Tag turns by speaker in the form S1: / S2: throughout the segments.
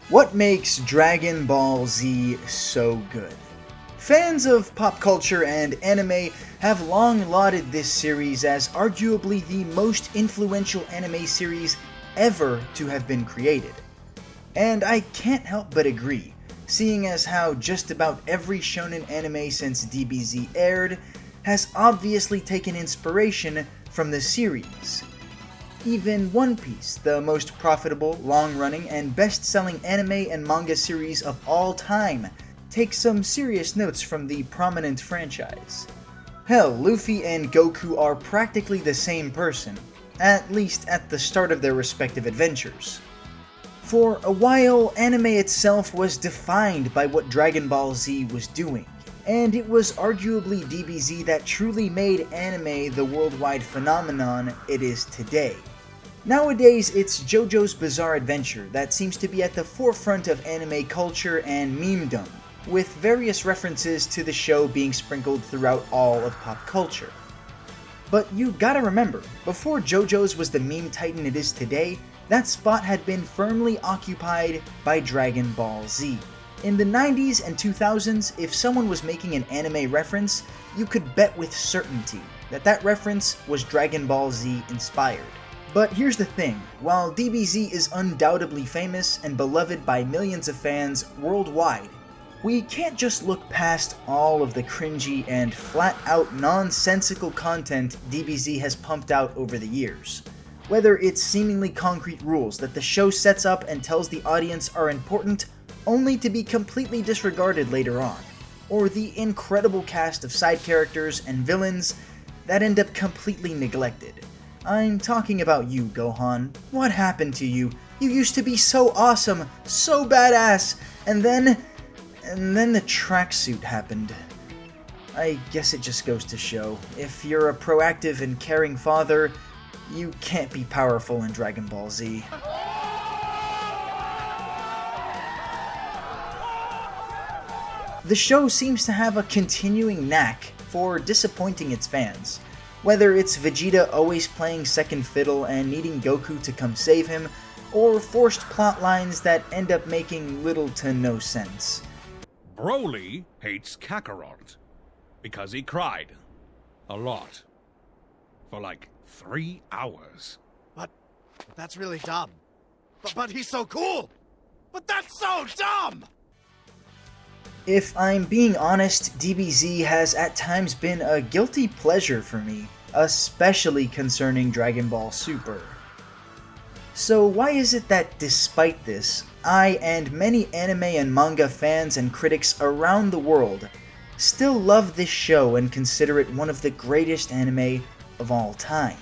S1: What makes Dragon Ball Z so good? Fans of pop culture and anime have long lauded this series as arguably the most influential anime series ever to have been created. And I can't help but agree, seeing as how just about every shonen anime since DBZ aired has obviously taken inspiration from the series. Even One Piece, the most profitable, long-running, and best-selling anime and manga series of all time, takes some serious notes from the prominent franchise. Hell, Luffy and Goku are practically the same person, at least at the start of their respective adventures. For a while, anime itself was defined by what Dragon Ball Z was doing, and it was arguably DBZ that truly made anime the worldwide phenomenon it is today. Nowadays, it's JoJo's Bizarre Adventure that seems to be at the forefront of anime culture and memedom, with various references to the show being sprinkled throughout all of pop culture. But you gotta remember, before JoJo's was the meme titan it is today, that spot had been firmly occupied by Dragon Ball Z. In the 90s and 2000s, if someone was making an anime reference, you could bet with certainty that that reference was Dragon Ball Z inspired. But here's the thing, while DBZ is undoubtedly famous and beloved by millions of fans worldwide, we can't just look past all of the cringy and flat-out nonsensical content DBZ has pumped out over the years. Whether it's seemingly concrete rules that the show sets up and tells the audience are important only to be completely disregarded later on, or the incredible cast of side characters and villains that end up completely neglected. I'm talking about you, Gohan. What happened to you? You used to be so awesome, so badass, and then the tracksuit happened. I guess it just goes to show, if you're a proactive and caring father, you can't be powerful in Dragon Ball Z. The show seems to have a continuing knack for disappointing its fans. Whether it's Vegeta always playing second fiddle and needing Goku to come save him, or forced plot lines that end up making little to no sense.
S2: Broly hates Kakarot because he cried a lot for like 3 hours.
S3: But that's really dumb. But he's so cool! But that's so dumb!
S1: If I'm being honest, DBZ has at times been a guilty pleasure for me, especially concerning Dragon Ball Super. So why is it that despite this, I and many anime and manga fans and critics around the world still love this show and consider it one of the greatest anime of all time?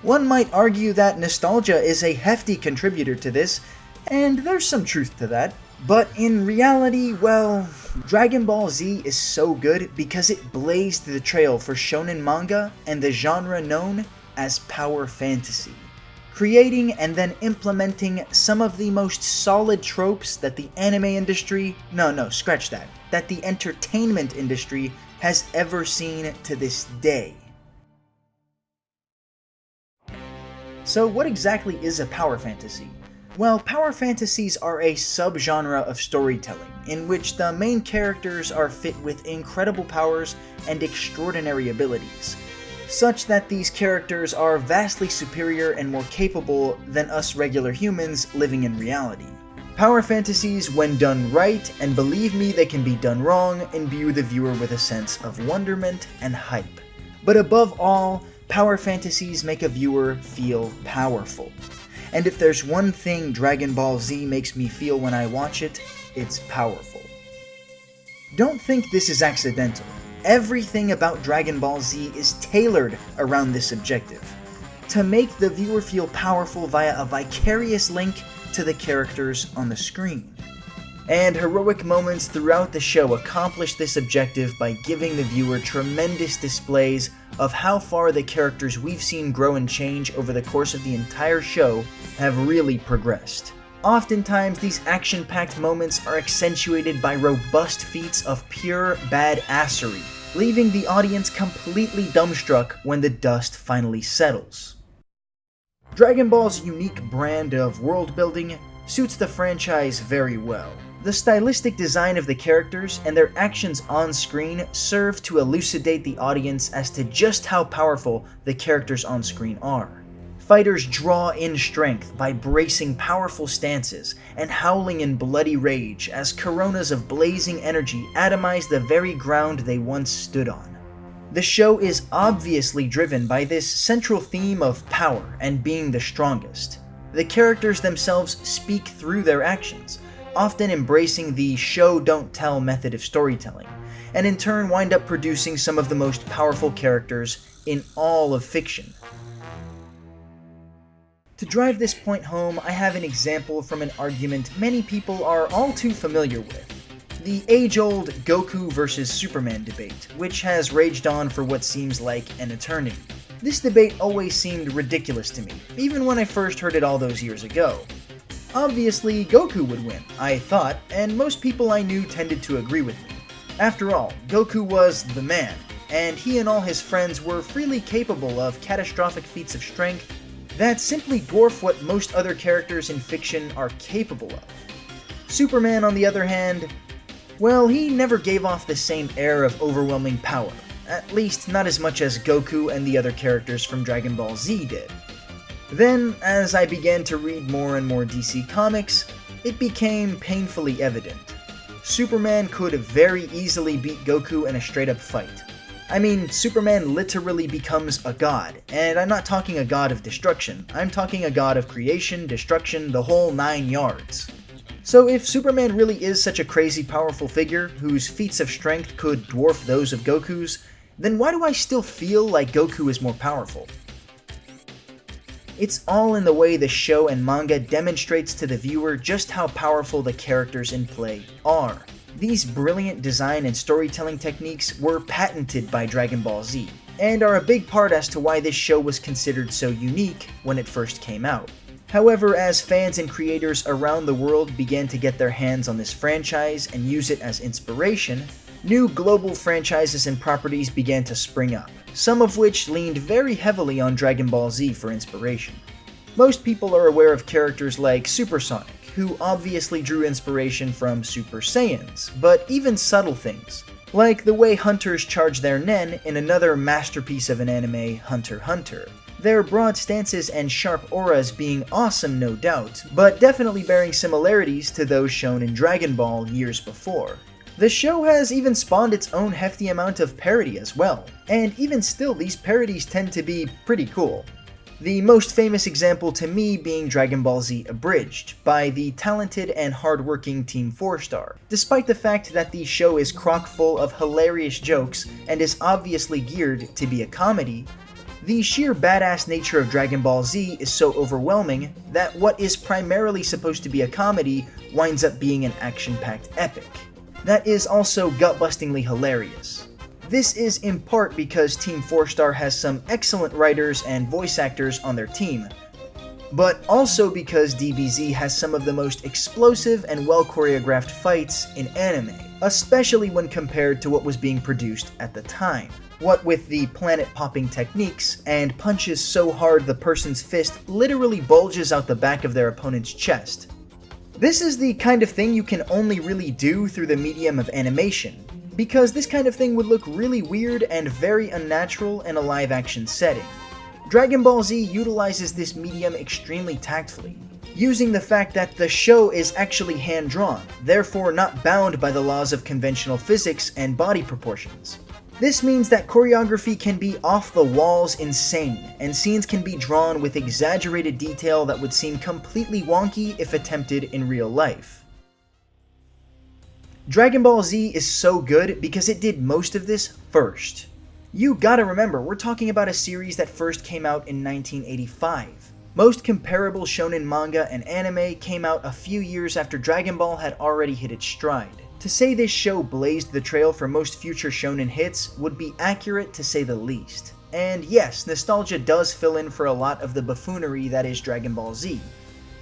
S1: One might argue that nostalgia is a hefty contributor to this, and there's some truth to that. But in reality, well, Dragon Ball Z is so good because it blazed the trail for shonen manga and the genre known as power fantasy, creating and then implementing some of the most solid tropes that the anime industry, that the entertainment industry has ever seen to this day. So what exactly is a power fantasy? Well, power fantasies are a subgenre of storytelling, in which the main characters are fit with incredible powers and extraordinary abilities, such that these characters are vastly superior and more capable than us regular humans living in reality. Power fantasies, when done right, and believe me they can be done wrong, imbue the viewer with a sense of wonderment and hype. But above all, power fantasies make a viewer feel powerful. And if there's one thing Dragon Ball Z makes me feel when I watch it, it's powerful. Don't think this is accidental. Everything about Dragon Ball Z is tailored around this objective, to make the viewer feel powerful via a vicarious link to the characters on the screen. And heroic moments throughout the show accomplish this objective by giving the viewer tremendous displays of how far the characters we've seen grow and change over the course of the entire show have really progressed. Oftentimes, these action-packed moments are accentuated by robust feats of pure badassery, leaving the audience completely dumbstruck when the dust finally settles. Dragon Ball's unique brand of world building suits the franchise very well. The stylistic design of the characters and their actions on screen serve to elucidate the audience as to just how powerful the characters on screen are. Fighters draw in strength by bracing powerful stances and howling in bloody rage as coronas of blazing energy atomize the very ground they once stood on. The show is obviously driven by this central theme of power and being the strongest. The characters themselves speak through their actions, often embracing the show-don't-tell method of storytelling, and in turn wind up producing some of the most powerful characters in all of fiction. To drive this point home, I have an example from an argument many people are all too familiar with. The age-old Goku vs. Superman debate, which has raged on for what seems like an eternity. This debate always seemed ridiculous to me, even when I first heard it all those years ago. Obviously, Goku would win, I thought, and most people I knew tended to agree with me. After all, Goku was the man, and he and all his friends were freely capable of catastrophic feats of strength that simply dwarf what most other characters in fiction are capable of. Superman, on the other hand, well, he never gave off the same air of overwhelming power, at least not as much as Goku and the other characters from Dragon Ball Z did. Then, as I began to read more and more DC comics, it became painfully evident. Superman could very easily beat Goku in a straight-up fight. I mean, Superman literally becomes a god, and I'm not talking a god of destruction, I'm talking a god of creation, destruction, the whole 9 yards. So if Superman really is such a crazy powerful figure, whose feats of strength could dwarf those of Goku's, then why do I still feel like Goku is more powerful? It's all in the way the show and manga demonstrates to the viewer just how powerful the characters in play are. These brilliant design and storytelling techniques were patented by Dragon Ball Z, and are a big part as to why this show was considered so unique when it first came out. However, as fans and creators around the world began to get their hands on this franchise and use it as inspiration, new global franchises and properties began to spring up, some of which leaned very heavily on Dragon Ball Z for inspiration. Most people are aware of characters like Supersonic, who obviously drew inspiration from Super Saiyans, but even subtle things, like the way hunters charge their nen in another masterpiece of an anime, Hunter x Hunter. Their broad stances and sharp auras being awesome, no doubt, but definitely bearing similarities to those shown in Dragon Ball years before. The show has even spawned its own hefty amount of parody as well, and even still these parodies tend to be pretty cool. The most famous example to me being Dragon Ball Z Abridged, by the talented and hardworking Team 4-Star. Despite the fact that the show is crock-full of hilarious jokes and is obviously geared to be a comedy, the sheer badass nature of Dragon Ball Z is so overwhelming that what is primarily supposed to be a comedy winds up being an action-packed epic. That is also gut-bustingly hilarious. This is in part because Team 4-Star has some excellent writers and voice actors on their team, but also because DBZ has some of the most explosive and well-choreographed fights in anime, especially when compared to what was being produced at the time. What with the planet-popping techniques and punches so hard the person's fist literally bulges out the back of their opponent's chest. This is the kind of thing you can only really do through the medium of animation, because this kind of thing would look really weird and very unnatural in a live-action setting. Dragon Ball Z utilizes this medium extremely tactfully, using the fact that the show is actually hand-drawn, therefore not bound by the laws of conventional physics and body proportions. This means that choreography can be off the walls insane, and scenes can be drawn with exaggerated detail that would seem completely wonky if attempted in real life. Dragon Ball Z is so good because it did most of this first. You gotta remember, we're talking about a series that first came out in 1985. Most comparable shonen manga and anime came out a few years after Dragon Ball had already hit its stride. To say this show blazed the trail for most future shonen hits would be accurate to say the least. And yes, nostalgia does fill in for a lot of the buffoonery that is Dragon Ball Z.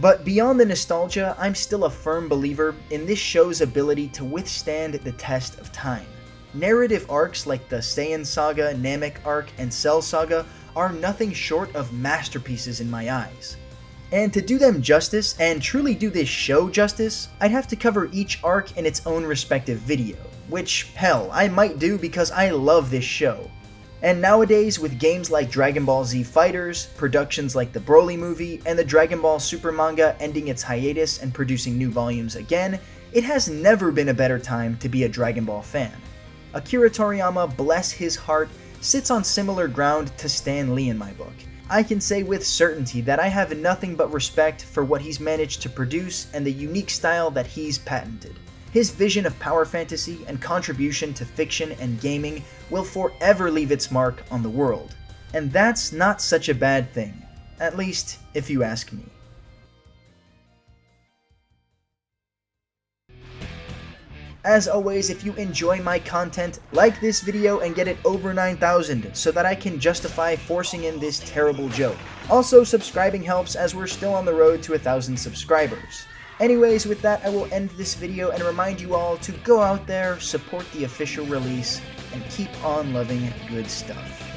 S1: But beyond the nostalgia, I'm still a firm believer in this show's ability to withstand the test of time. Narrative arcs like the Saiyan Saga, Namek arc, and Cell Saga are nothing short of masterpieces in my eyes. And to do them justice, and truly do this show justice, I'd have to cover each arc in its own respective video, which, hell, I might do because I love this show. And nowadays, with games like Dragon Ball Z Fighters, productions like the Broly movie, and the Dragon Ball Super manga ending its hiatus and producing new volumes again, it has never been a better time to be a Dragon Ball fan. Akira Toriyama, bless his heart, sits on similar ground to Stan Lee in my book. I can say with certainty that I have nothing but respect for what he's managed to produce and the unique style that he's patented. His vision of power fantasy and contribution to fiction and gaming will forever leave its mark on the world. And that's not such a bad thing, at least if you ask me. As always, if you enjoy my content, like this video and get it over 9,000 so that I can justify forcing in this terrible joke. Also, subscribing helps as we're still on the road to 1,000 subscribers. Anyways, with that, I will end this video and remind you all to go out there, support the official release, and keep on loving good stuff.